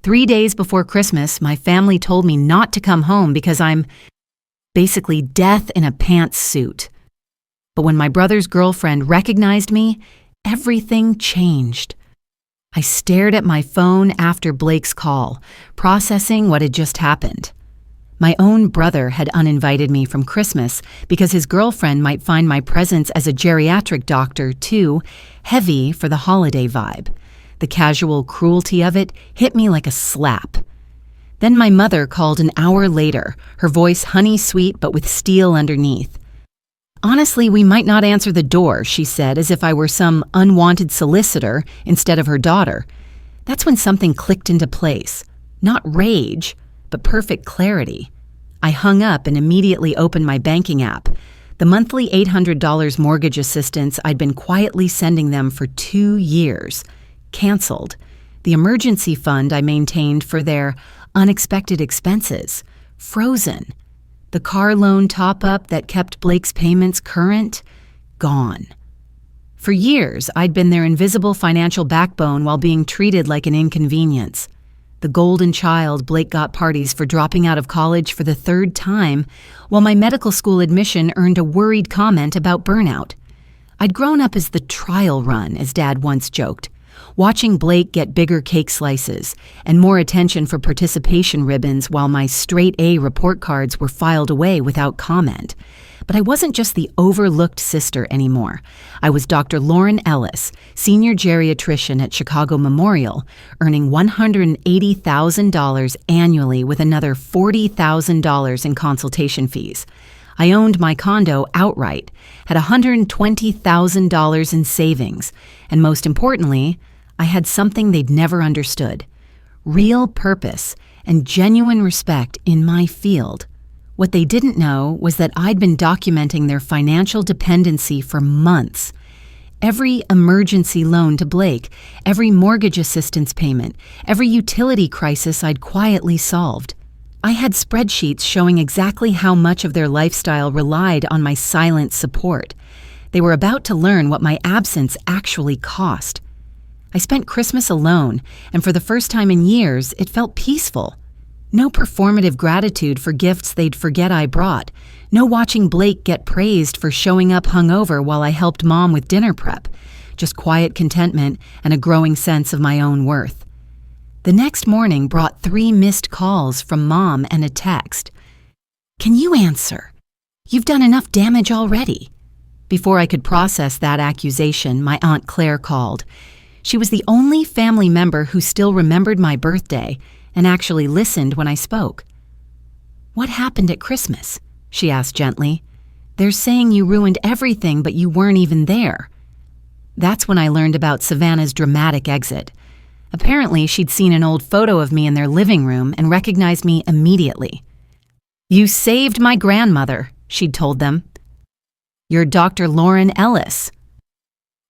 3 days before Christmas, my family told me not to come home because I'm basically death in a pantsuit. But when my brother's girlfriend recognized me, everything changed. I stared at my phone after Blake's call, processing what had just happened. My own brother had uninvited me from Christmas because his girlfriend might find my presence as a geriatric doctor too heavy for the holiday vibe. The casual cruelty of it hit me like a slap. Then my mother called an hour later, her voice honey-sweet but with steel underneath. "Honestly, we might not answer the door," she said, as if I were some unwanted solicitor instead of her daughter. That's when something clicked into place. Not rage, but perfect clarity. I hung up and immediately opened my banking app. The monthly $800 mortgage assistance I'd been quietly sending them for 2 years. Canceled. The emergency fund I maintained for their unexpected expenses. Frozen. The car loan top-up that kept Blake's payments current. Gone. For years, I'd been their invisible financial backbone while being treated like an inconvenience. The golden child Blake got parties for dropping out of college for the 3rd time, while my medical school admission earned a worried comment about burnout. I'd grown up as the trial run, as Dad once joked, watching Blake get bigger cake slices and more attention for participation ribbons while my straight A report cards were filed away without comment. But I wasn't just the overlooked sister anymore. I was Dr. Lauren Ellis, senior geriatrician at Chicago Memorial, earning $180,000 annually with another $40,000 in consultation fees. I owned my condo outright, had $120,000 in savings, and most importantly, I had something they'd never understood: real purpose and genuine respect in my field. What they didn't know was that I'd been documenting their financial dependency for months. Every emergency loan to Blake, every mortgage assistance payment, every utility crisis I'd quietly solved. I had spreadsheets showing exactly how much of their lifestyle relied on my silent support. They were about to learn what my absence actually cost. I spent Christmas alone, and for the first time in years, it felt peaceful. No performative gratitude for gifts they'd forget I brought. No watching Blake get praised for showing up hungover while I helped Mom with dinner prep. Just quiet contentment and a growing sense of my own worth. The next morning brought 3 missed calls from Mom and a text. "Can you answer? You've done enough damage already." Before I could process that accusation, my Aunt Claire called. She was the only family member who still remembered my birthday and actually listened when I spoke. "What happened at Christmas?" she asked gently. "They're saying you ruined everything, but you weren't even there." That's when I learned about Savannah's dramatic exit. Apparently, she'd seen an old photo of me in their living room and recognized me immediately. "You saved my grandmother," she'd told them. "You're Dr. Lauren Ellis."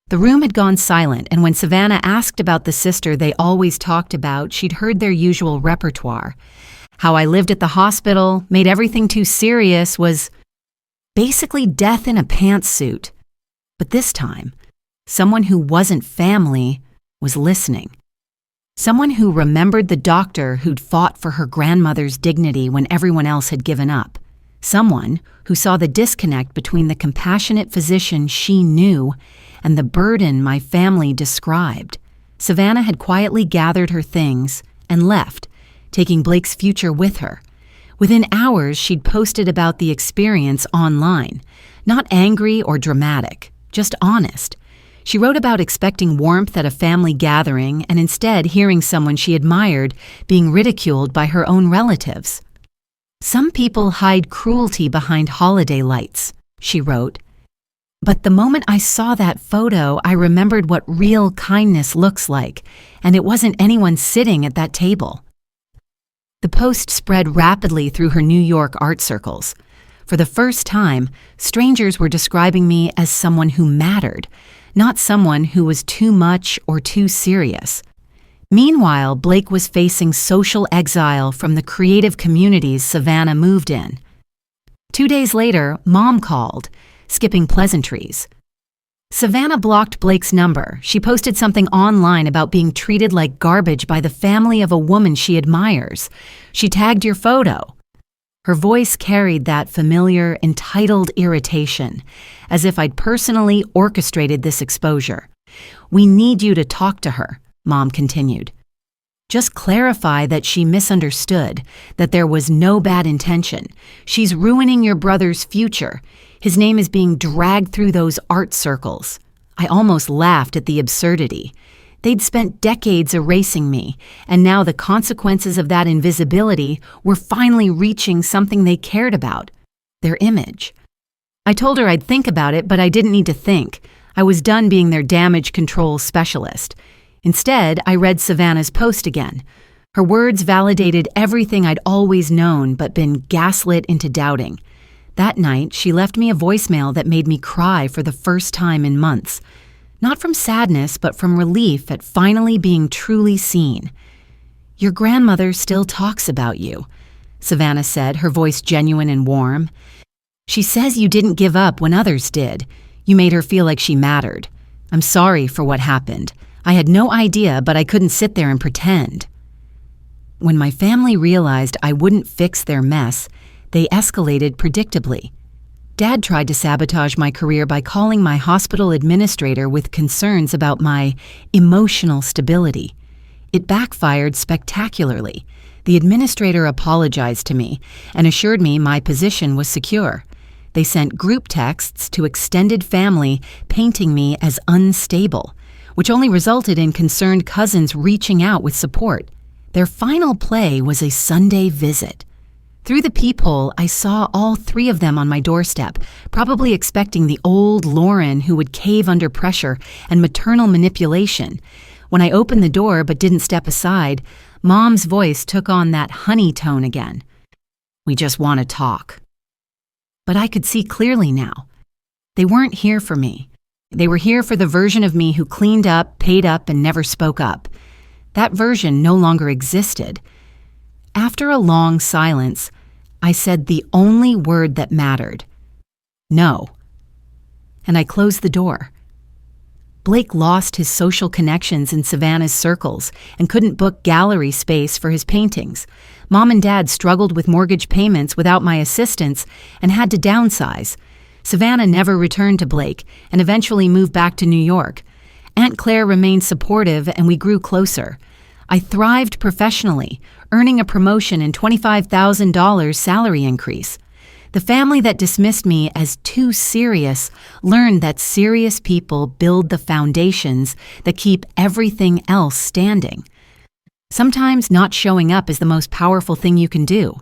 The room had gone silent, and when Savannah asked about the sister they always talked about, she'd heard their usual repertoire. How I lived at the hospital, made everything too serious, was basically death in a pantsuit. But this time, someone who wasn't family was listening. Someone who remembered the doctor who'd fought for her grandmother's dignity when everyone else had given up. Someone who saw the disconnect between the compassionate physician she knew and the burden my family described. Savannah had quietly gathered her things and left, taking Blake's future with her. Within hours, she'd posted about the experience online. Not angry or dramatic, just honest. She wrote about expecting warmth at a family gathering and instead hearing someone she admired being ridiculed by her own relatives. "Some people hide cruelty behind holiday lights," she wrote. "But the moment I saw that photo, I remembered what real kindness looks like, and it wasn't anyone sitting at that table." The post spread rapidly through her New York art circles. For the first time, strangers were describing me as someone who mattered, not someone who was too much or too serious. Meanwhile, Blake was facing social exile from the creative communities Savannah moved in. 2 days later, Mom called, skipping pleasantries. Savannah blocked Blake's number. She posted something online about being treated like garbage by the family of a woman she admires. She tagged your photo. Her voice carried that familiar, entitled irritation, as if I'd personally orchestrated this exposure. We need you to talk to her, Mom continued. Just clarify that she misunderstood, that there was no bad intention. She's ruining your brother's future. His name is being dragged through those art circles. I almost laughed at the absurdity. They'd spent decades erasing me, and now the consequences of that invisibility were finally reaching something they cared about, their image. I told her I'd think about it, but I didn't need to think. I was done being their damage control specialist. Instead, I read Savannah's post again. Her words validated everything I'd always known but been gaslit into doubting. That night, she left me a voicemail that made me cry for the first time in months. Not from sadness, but from relief at finally being truly seen. "Your grandmother still talks about you," Savannah said, her voice genuine and warm. "She says you didn't give up when others did. You made her feel like she mattered. I'm sorry for what happened. I had no idea, but I couldn't sit there and pretend." When my family realized I wouldn't fix their mess, they escalated predictably. Dad tried to sabotage my career by calling my hospital administrator with concerns about my emotional stability. It backfired spectacularly. The administrator apologized to me and assured me my position was secure. They sent group texts to extended family painting me as unstable, which only resulted in concerned cousins reaching out with support. Their final play was a Sunday visit. Through the peephole, I saw all three of them on my doorstep, probably expecting the old Lauren who would cave under pressure and maternal manipulation. When I opened the door but didn't step aside, Mom's voice took on that honey tone again. "We just want to talk." But I could see clearly now. They weren't here for me. They were here for the version of me who cleaned up, paid up, and never spoke up. That version no longer existed. After a long silence, I said the only word that mattered: "No." And I closed the door. Blake lost his social connections in Savannah's circles and couldn't book gallery space for his paintings. Mom and Dad struggled with mortgage payments without my assistance and had to downsize. Savannah never returned to Blake and eventually moved back to New York. Aunt Claire remained supportive and we grew closer. I thrived professionally, earning a promotion and $25,000 salary increase. The family that dismissed me as too serious learned that serious people build the foundations that keep everything else standing. Sometimes not showing up is the most powerful thing you can do.